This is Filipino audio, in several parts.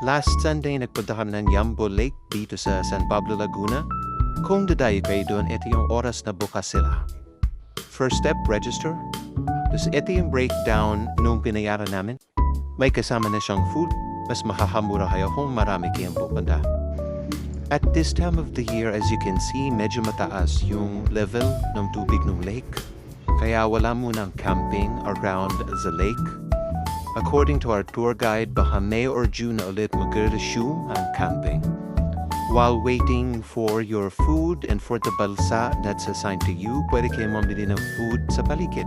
Last Sunday, nagpunta kami ng Yambo Lake dito sa San Pablo, Laguna. Kung dadayo kayo doon, ito yung oras na bukas sila. First step, register. Tapos ito yung breakdown nung pinayaran namin. May kasama na siyang food. Mas makakamura kayo kung marami kayong pupunta. At this time of the year, as you can see, medyo mataas yung level ng tubig ng lake. Kaya wala munang camping around the lake. According to our tour guide, baka May or June na ulit mag-resume ang camping. While waiting for your food and for the balsa that's assigned to you, pwede kayo mamili ng food sa paligid.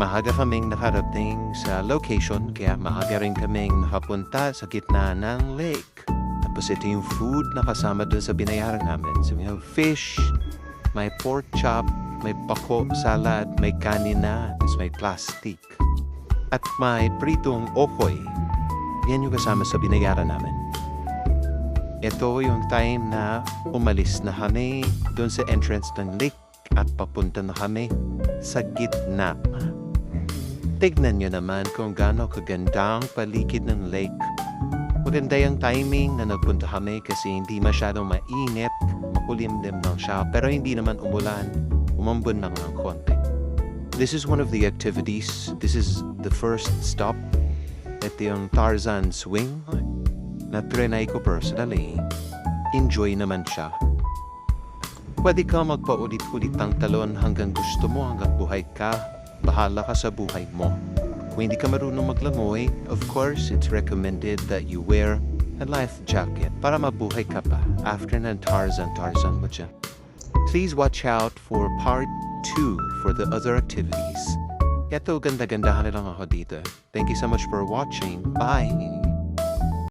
Maaga kaming nakarating sa location, kaya maaga rin kaming nakapunta sa gitna ng lake. Tapos ito yung food na kasama dun sa binayaran namin. So we have fish, may pork chop, may pako salad, may kanina, may plastic. At may pritong okoy. Yan yung kasama sa binayaran namin. Ito yung time na umalis na kami doon sa entrance ng lake at papunta na kami sa gitna. Tignan nyo naman kung gaano kagandang paligid ng lake. Maganda yung timing na nagpunta kami kasi hindi masyadong mainit, makulimlim lang siya, pero hindi naman umulan, umambon lang ng konti. This is one of the activities. This is the first stop. Ito yung Tarzan swing na trinay ko personally. Enjoy naman siya. Pwede ka magpaulit-ulit ng talon hanggang gusto mo, hanggang buhay ka. Bahala ka sa buhay mo. Kung hindi ka marunong maglangoy, of course, it's recommended that you wear a life jacket para mabuhay ka pa after ng Tarzan mo dyan. Please watch out for part 2 for the other activities. Ito, ganda-gandahan lang ako dito. Thank you so much for watching. Bye!